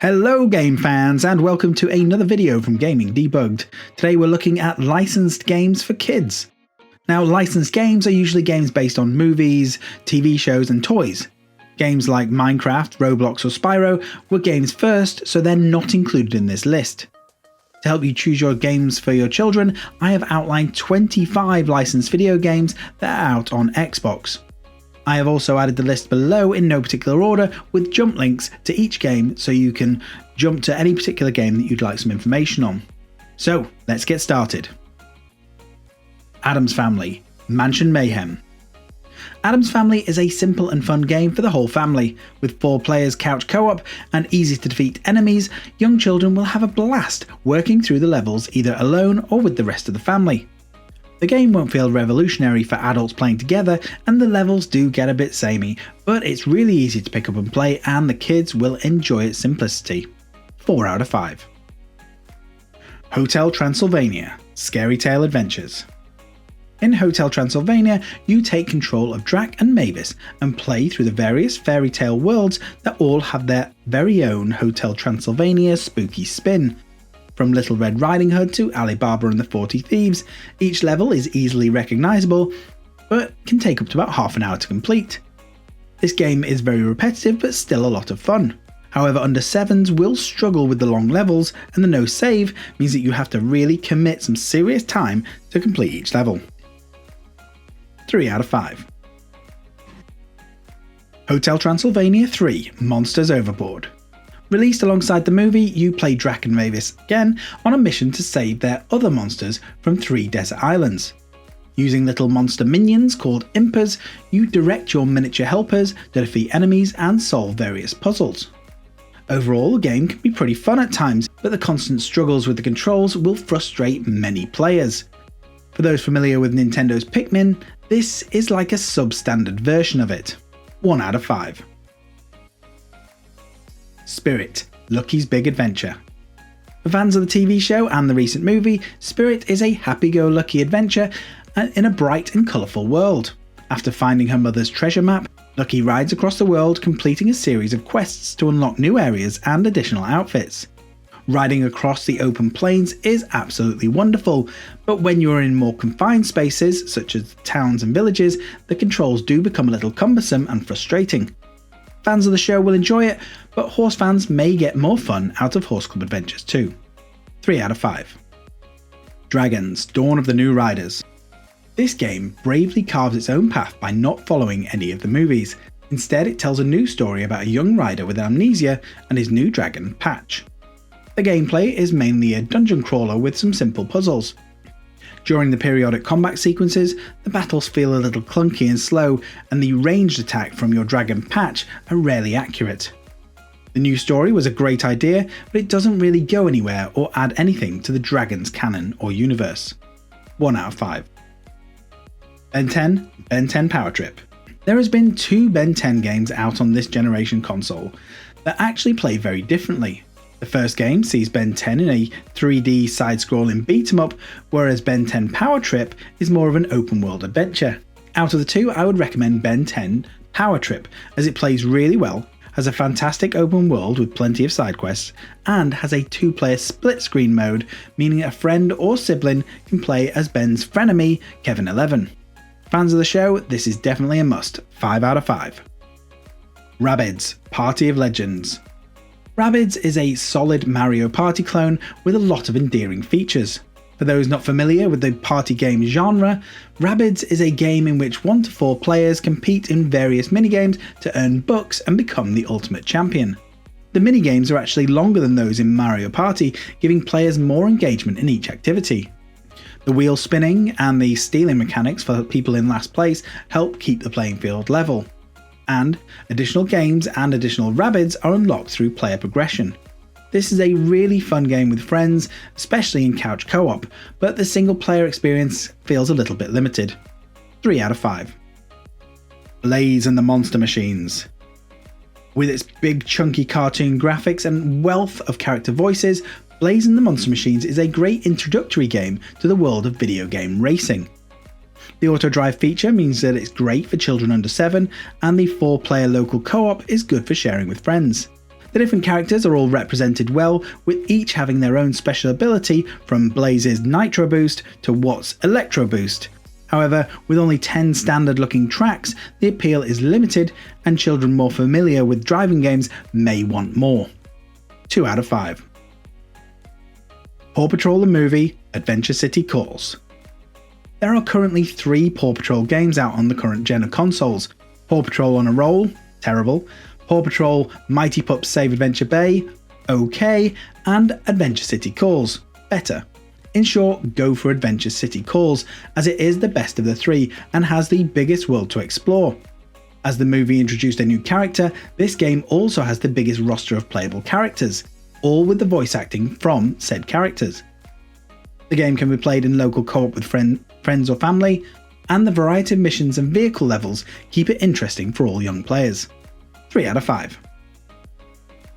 Hello game fans and welcome to another video from Gaming Debugged. Today we're looking at licensed games for kids. Now licensed games are usually games based on movies, TV shows and toys. Games like Minecraft, Roblox or Spyro were games first, so they're not included in this list. To help you choose your games for your children, I have outlined 25 licensed video games that are out on Xbox. I have also added the list below in no particular order with jump links to each game so you can jump to any particular game that you'd like some information on. So let's get started. Addams Family, Mansion Mayhem. Addams Family is a simple and fun game for the whole family. With 4 players couch co-op and easy to defeat enemies, young children will have a blast working through the levels either alone or with the rest of the family. The game won't feel revolutionary for adults playing together and the levels do get a bit samey, but it's really easy to pick up and play and the kids will enjoy its simplicity. 4 out of 5. Hotel Transylvania, Scary Tale Adventures. In Hotel Transylvania, you take control of Drac and Mavis and play through the various fairy tale worlds that all have their very own Hotel Transylvania spooky spin. From Little Red Riding Hood to Alibaba and the 40 Thieves, each level is easily recognisable, but can take up to about half an hour to complete. This game is very repetitive but still a lot of fun. However, under 7s will struggle with the long levels and the no save means that you have to really commit some serious time to complete each level. 3 out of 5. Hotel Transylvania 3 Monsters Overboard. Released alongside the movie, you play Drac and Mavis again on a mission to save their other monsters from 3 desert islands. Using little monster minions called Impas, you direct your miniature helpers to defeat enemies and solve various puzzles. Overall, the game can be pretty fun at times, but the constant struggles with the controls will frustrate many players. For those familiar with Nintendo's Pikmin, this is like a substandard version of it. 1 out of 5. Spirit, Lucky's Big Adventure. For fans of the TV show and the recent movie, Spirit is a happy-go-lucky adventure in a bright and colourful world. After finding her mother's treasure map, Lucky rides across the world completing a series of quests to unlock new areas and additional outfits. Riding across the open plains is absolutely wonderful, but when you are in more confined spaces, such as towns and villages, the controls do become a little cumbersome and frustrating. Fans of the show will enjoy it, but horse fans may get more fun out of Horse Club Adventures too. 3 out of 5. Dragons, Dawn of the New Riders. This game bravely carves its own path by not following any of the movies. Instead, it tells a new story about a young rider with amnesia and his new dragon, Patch. The gameplay is mainly a dungeon crawler with some simple puzzles. During the periodic combat sequences, the battles feel a little clunky and slow, and the ranged attack from your dragon Patch are rarely accurate. The new story was a great idea, but it doesn't really go anywhere or add anything to the Dragon's canon or universe. 1 out of 5. Ben 10 Power Trip. There has been 2 Ben 10 games out on this generation console that actually play very differently. The first game sees Ben 10 in a 3D side-scrolling beat-em-up, whereas Ben 10 Power Trip is more of an open-world adventure. Out of the 2, I would recommend Ben 10 Power Trip, as it plays really well, has a fantastic open world with plenty of side quests, and has a 2-player split-screen mode, meaning a friend or sibling can play as Ben's frenemy, Kevin 11. Fans of the show, this is definitely a must. 5 out of 5. Rabbids, Party of Legends. Rabbids is a solid Mario Party clone with a lot of endearing features. For those not familiar with the party game genre, Rabbids is a game in which 1 to 4 players compete in various minigames to earn bucks and become the ultimate champion. The minigames are actually longer than those in Mario Party, giving players more engagement in each activity. The wheel spinning and the stealing mechanics for people in last place help keep the playing field level. And additional games and additional Rabbids are unlocked through player progression. This is a really fun game with friends, especially in couch co-op, but the single player experience feels a little bit limited. 3 out of 5. Blaze and the Monster Machines. With its big chunky cartoon graphics and wealth of character voices, Blaze and the Monster Machines is a great introductory game to the world of video game racing. The auto drive feature means that it's great for children under 7, and the 4-player local co-op is good for sharing with friends. The different characters are all represented well, with each having their own special ability, from Blaze's Nitro Boost to Watt's Electro Boost. However, with only 10 standard looking tracks, the appeal is limited and children more familiar with driving games may want more. 2 out of 5. Paw Patrol the Movie, Adventure City Calls. There are currently 3 Paw Patrol games out on the current gen of consoles. Paw Patrol on a Roll, terrible. Paw Patrol Mighty Pups Save Adventure Bay, okay, and Adventure City Calls, better. In short, go for Adventure City Calls, as it is the best of the 3 and has the biggest world to explore. As the movie introduced a new character, this game also has the biggest roster of playable characters, all with the voice acting from said characters. The game can be played in local co-op with friends or family, and the variety of missions and vehicle levels keep it interesting for all young players. 3 out of 5.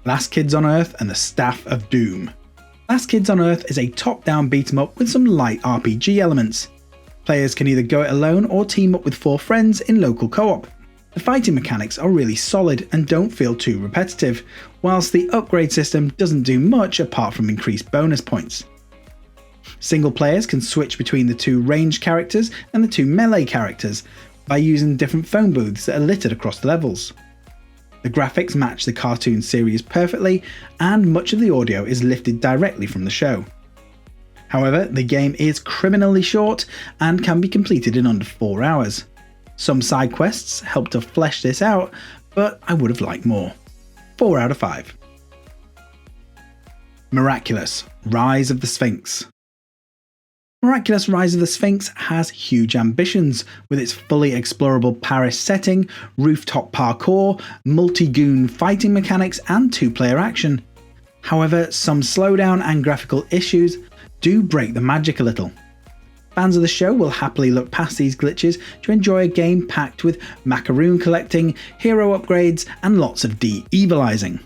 Last Kids on Earth and the Staff of Doom. Last Kids on Earth is a top-down beat-em-up with some light RPG elements. Players can either go it alone or team up with 4 friends in local co-op. The fighting mechanics are really solid and don't feel too repetitive, whilst the upgrade system doesn't do much apart from increased bonus points. Single players can switch between the 2 ranged characters and the 2 melee characters by using different phone booths that are littered across the levels. The graphics match the cartoon series perfectly, and much of the audio is lifted directly from the show. However, the game is criminally short and can be completed in under 4 hours. Some side quests help to flesh this out, but I would have liked more. 4 out of 5. Miraculous, Rise of the Sphinx. Miraculous Rise of the Sphinx has huge ambitions, with its fully explorable Paris setting, rooftop parkour, multi-goon fighting mechanics and 2-player action. However, some slowdown and graphical issues do break the magic a little. Fans of the show will happily look past these glitches to enjoy a game packed with macaroon collecting, hero upgrades and lots of de-evilizing.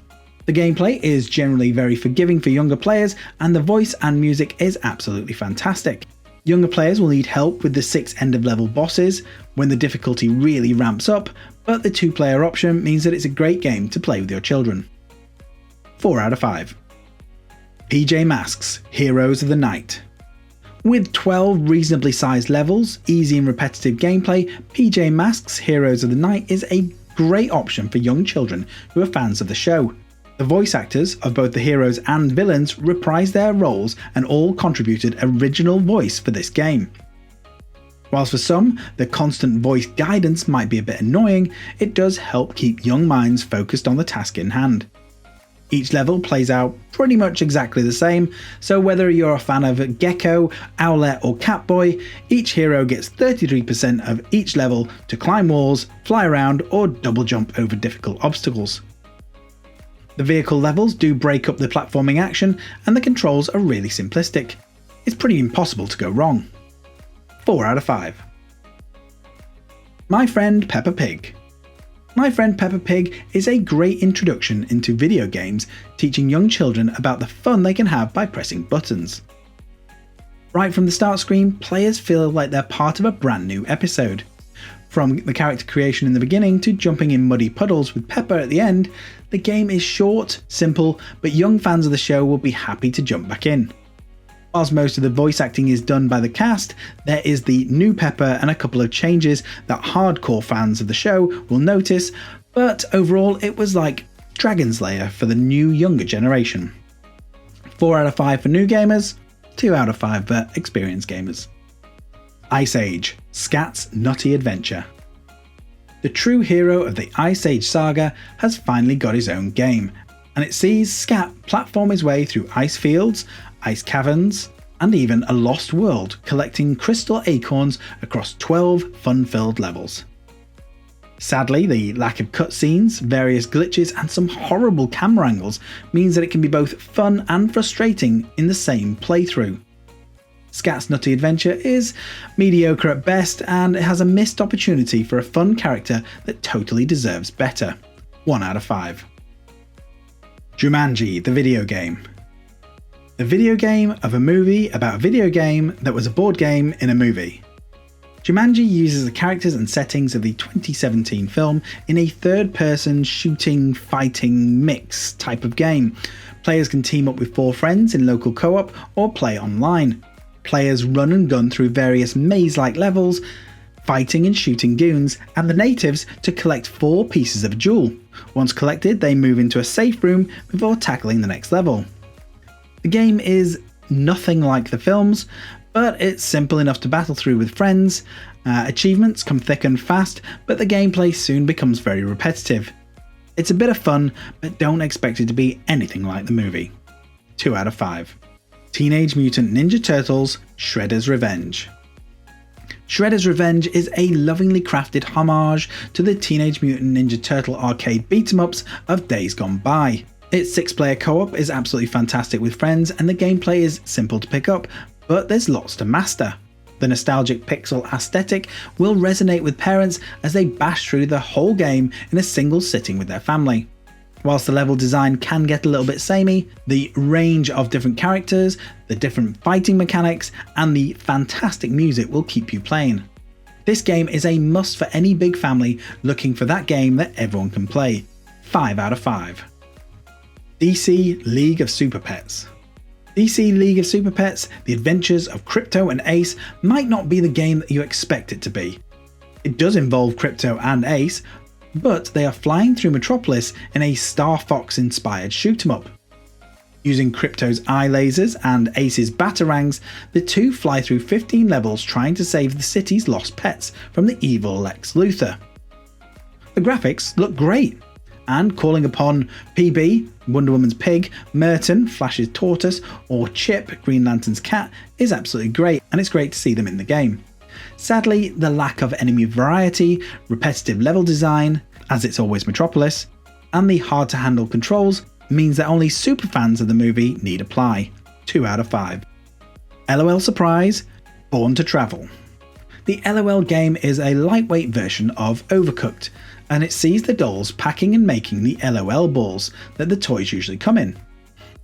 The gameplay is generally very forgiving for younger players, and the voice and music is absolutely fantastic. Younger players will need help with the 6 end-of-level bosses when the difficulty really ramps up, but the 2-player option means that it's a great game to play with your children. 4 out of 5. PJ Masks, Heroes of the Night. With 12 reasonably sized levels, easy and repetitive gameplay, PJ Masks Heroes of the Night is a great option for young children who are fans of the show. The voice actors of both the heroes and villains reprised their roles and all contributed original voice for this game. Whilst for some, the constant voice guidance might be a bit annoying, it does help keep young minds focused on the task in hand. Each level plays out pretty much exactly the same, so whether you're a fan of Gecko, Owlet or Catboy, each hero gets 33% of each level to climb walls, fly around or double jump over difficult obstacles. The vehicle levels do break up the platforming action, and the controls are really simplistic. It's pretty impossible to go wrong. 4 out of 5. My Friend Peppa Pig. My Friend Peppa Pig is a great introduction into video games, teaching young children about the fun they can have by pressing buttons. Right from the start screen, players feel like they're part of a brand new episode. From the character creation in the beginning to jumping in muddy puddles with Peppa at the end, the game is short, simple, but young fans of the show will be happy to jump back in. Whilst most of the voice acting is done by the cast, there is the new Peppa and a couple of changes that hardcore fans of the show will notice, but overall it was like Dragon Slayer for the new younger generation. 4 out of 5 for new gamers, 2 out of 5 for experienced gamers. Ice Age, Scats' Nutty Adventure. The true hero of the Ice Age saga has finally got his own game, and it sees Scat platform his way through ice fields, ice caverns, and even a lost world, collecting crystal acorns across 12 fun-filled levels. Sadly, the lack of cutscenes, various glitches, and some horrible camera angles means that it can be both fun and frustrating in the same playthrough. Scats' Nutty Adventure is mediocre at best, and it has a missed opportunity for a fun character that totally deserves better. 1 out of 5. Jumanji, the video game. The video game of a movie about a video game that was a board game in a movie. Jumanji uses the characters and settings of the 2017 film in a third-person shooting, fighting, mix type of game. Players can team up with 4 friends in local co-op or play online. Players run and gun through various maze-like levels, fighting and shooting goons and the natives to collect 4 pieces of a jewel. Once collected, they move into a safe room before tackling the next level. The game is nothing like the films, but it's simple enough to battle through with friends. Achievements come thick and fast, but the gameplay soon becomes very repetitive. It's a bit of fun, but don't expect it to be anything like the movie. 2 out of 5. Teenage Mutant Ninja Turtles: Shredder's Revenge. Shredder's Revenge is a lovingly crafted homage to the Teenage Mutant Ninja Turtle arcade beat-em-ups of days gone by. Its 6-player co-op is absolutely fantastic with friends, and the gameplay is simple to pick up, but there's lots to master. The nostalgic pixel aesthetic will resonate with parents as they bash through the whole game in a single sitting with their family. Whilst the level design can get a little bit samey, the range of different characters, the different fighting mechanics, and the fantastic music will keep you playing. This game is a must for any big family looking for that game that everyone can play. 5 out of 5. DC League of Super Pets. DC League of Super Pets: The Adventures of Crypto and Ace might not be the game that you expect it to be. It does involve Crypto and Ace, but they are flying through Metropolis in a Star Fox inspired shoot 'em up. Using Crypto's eye lasers and Ace's batarangs, the two fly through 15 levels trying to save the city's lost pets from the evil Lex Luthor. The graphics look great, and calling upon PB, Wonder Woman's pig, Merton, Flash's tortoise, or Chip, Green Lantern's cat, is absolutely great, and it's great to see them in the game. Sadly, the lack of enemy variety, repetitive level design, as it's always Metropolis, and the hard to handle controls means that only superfans of the movie need apply. 2 out of 5. L.O.L. Surprise: Born to Travel. The L.O.L. game is a lightweight version of Overcooked, and it sees the dolls packing and making the L.O.L. balls that the toys usually come in.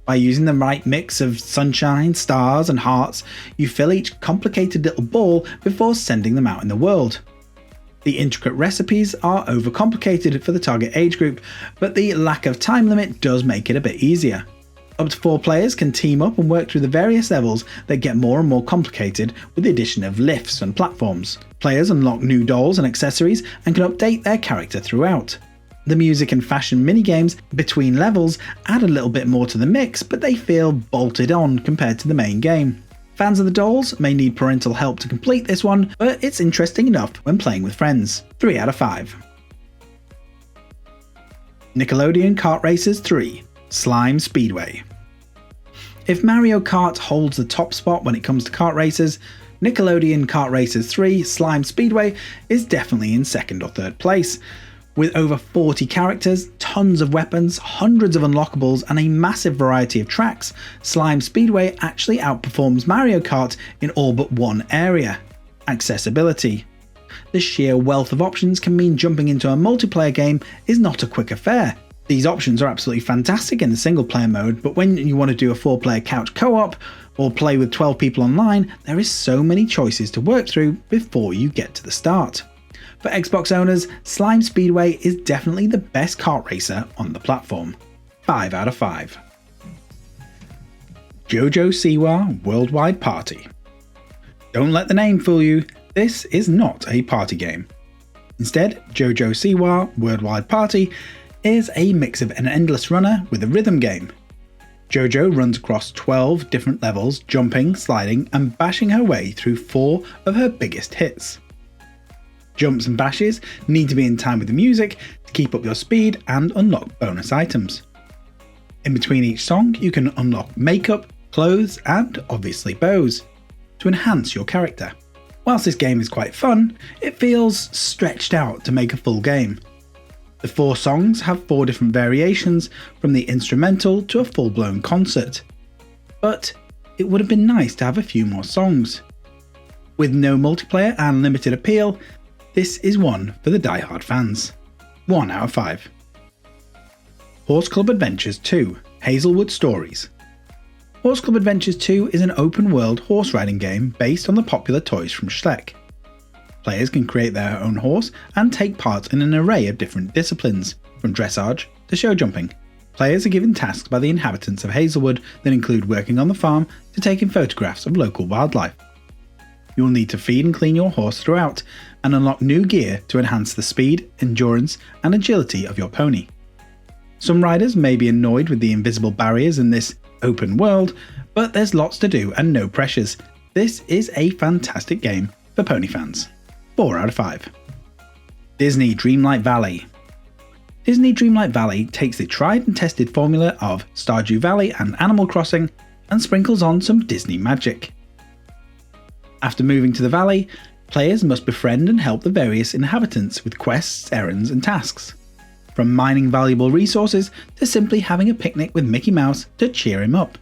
By using the right mix of sunshine, stars and hearts, you fill each complicated little ball before sending them out in the world. The intricate recipes are overcomplicated for the target age group, but the lack of time limit does make it a bit easier. Up to 4 players can team up and work through the various levels that get more and more complicated with the addition of lifts and platforms. Players unlock new dolls and accessories and can update their character throughout. The music and fashion minigames between levels add a little bit more to the mix, but they feel bolted on compared to the main game. Fans of the dolls may need parental help to complete this one, but it's interesting enough when playing with friends. 3 out of 5. Nickelodeon Kart Racers 3: Slime Speedway. If Mario Kart holds the top spot when it comes to kart races, Nickelodeon Kart Racers 3: Slime Speedway is definitely in 2nd or 3rd place. With over 40 characters, tons of weapons, hundreds of unlockables, and a massive variety of tracks, Slime Speedway actually outperforms Mario Kart in all but one area: accessibility. The sheer wealth of options can mean jumping into a multiplayer game is not a quick affair. These options are absolutely fantastic in the single player mode, but when you want to do a 4-player couch co-op or play with 12 people online, there is so many choices to work through before you get to the start. For Xbox owners, Slime Speedway is definitely the best kart racer on the platform. 5 out of 5. JoJo Siwa Worldwide Party. Don't let the name fool you, this is not a party game. Instead, JoJo Siwa Worldwide Party is a mix of an endless runner with a rhythm game. JoJo runs across 12 different levels, jumping, sliding, and bashing her way through 4 of her biggest hits. Jumps and bashes need to be in time with the music to keep up your speed and unlock bonus items. In between each song, you can unlock makeup, clothes, and obviously bows to enhance your character. Whilst this game is quite fun, it feels stretched out to make a full game. The 4 songs have 4 different variations, from the instrumental to a full-blown concert. But it would have been nice to have a few more songs. With no multiplayer and limited appeal, this is one for the die-hard fans. 1 out of 5. Horse Club Adventures 2: Hazelwood Stories. Horse Club Adventures 2 is an open-world horse riding game based on the popular toys from Shrek. Players can create their own horse and take part in an array of different disciplines, from dressage to show jumping. Players are given tasks by the inhabitants of Hazelwood that include working on the farm to taking photographs of local wildlife. You will need to feed and clean your horse throughout, and unlock new gear to enhance the speed, endurance, and agility of your pony. Some riders may be annoyed with the invisible barriers in this open world, but there's lots to do and no pressures. This is a fantastic game for pony fans. 4 out of 5. Disney Dreamlight Valley. Disney Dreamlight Valley takes the tried and tested formula of Stardew Valley and Animal Crossing and sprinkles on some Disney magic. After moving to the valley, players must befriend and help the various inhabitants with quests, errands, and tasks. From mining valuable resources to simply having a picnic with Mickey Mouse to cheer him up.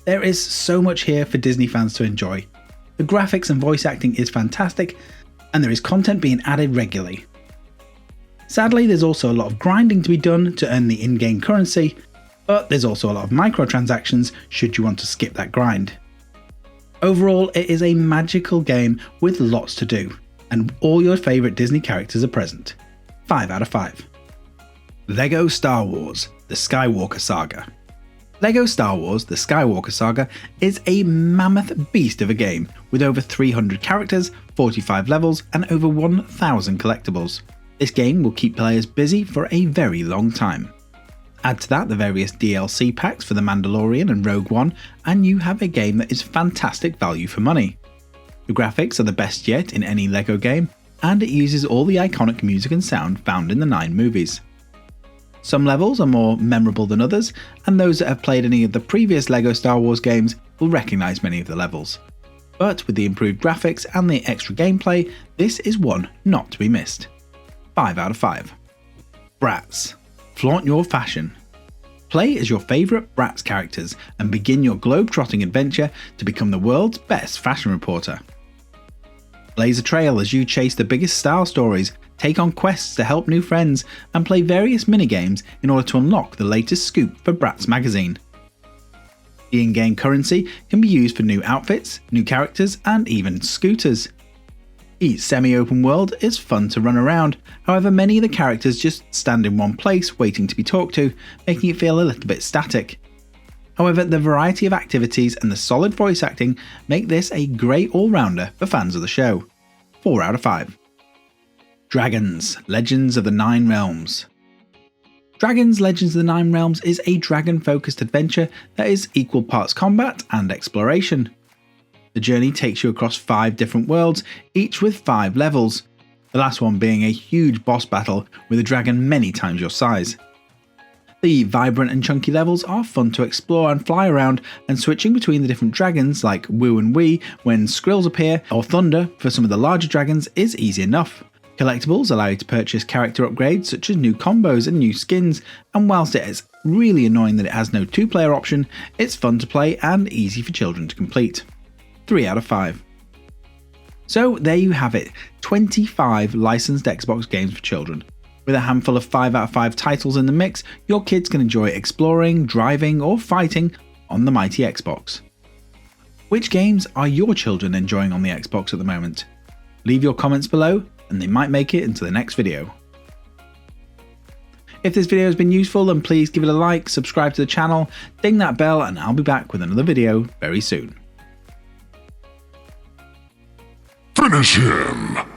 There is so much here for Disney fans to enjoy. The graphics and voice acting is fantastic, and there is content being added regularly. Sadly, there's also a lot of grinding to be done to earn the in-game currency, but there's also a lot of microtransactions should you want to skip that grind. Overall, it is a magical game with lots to do, and all your favourite Disney characters are present. 5 out of 5. LEGO Star Wars: The Skywalker Saga. LEGO Star Wars: The Skywalker Saga is a mammoth beast of a game with over 300 characters, 45 levels, and over 1,000 collectibles. This game will keep players busy for a very long time. Add to that the various DLC packs for The Mandalorian and Rogue One, and you have a game that is fantastic value for money. The graphics are the best yet in any LEGO game, and it uses all the iconic music and sound found in the 9 movies. Some levels are more memorable than others, and those that have played any of the previous LEGO Star Wars games will recognise many of the levels. But with the improved graphics and the extra gameplay, this is one not to be missed. 5 out of 5. Bratz. Flaunt your fashion. Play as your favourite Bratz characters and begin your globe-trotting adventure to become the world's best fashion reporter. Blaze a trail as you chase the biggest style stories, take on quests to help new friends, and play various minigames in order to unlock the latest scoop for Bratz magazine. The in-game currency can be used for new outfits, new characters, and even scooters. Each semi-open world is fun to run around, however many of the characters just stand in one place waiting to be talked to, making it feel a little bit static. However, the variety of activities and the solid voice acting make this a great all-rounder for fans of the show. 4 out of 5. Dragons: Legends of the Nine Realms. Dragons: Legends of the Nine Realms is a dragon-focused adventure that is equal parts combat and exploration. The journey takes you across 5 different worlds, each with 5 levels, the last one being a huge boss battle with a dragon many times your size. The vibrant and chunky levels are fun to explore and fly around, and switching between the different dragons like Woo and Wee when Skrills appear, or Thunder for some of the larger dragons is easy enough. Collectibles allow you to purchase character upgrades such as new combos and new skins, and whilst it is really annoying that it has no 2-player option, it's fun to play and easy for children to complete. 3 out of 5. So there you have it, 25 licensed Xbox games for children. With a handful of 5 out of 5 titles in the mix, your kids can enjoy exploring, driving, or fighting on the mighty Xbox. Which games are your children enjoying on the Xbox at the moment? Leave your comments below and they might make it into the next video. If this video has been useful, then please give it a like, subscribe to the channel, ding that bell, and I'll be back with another video very soon. Finish him!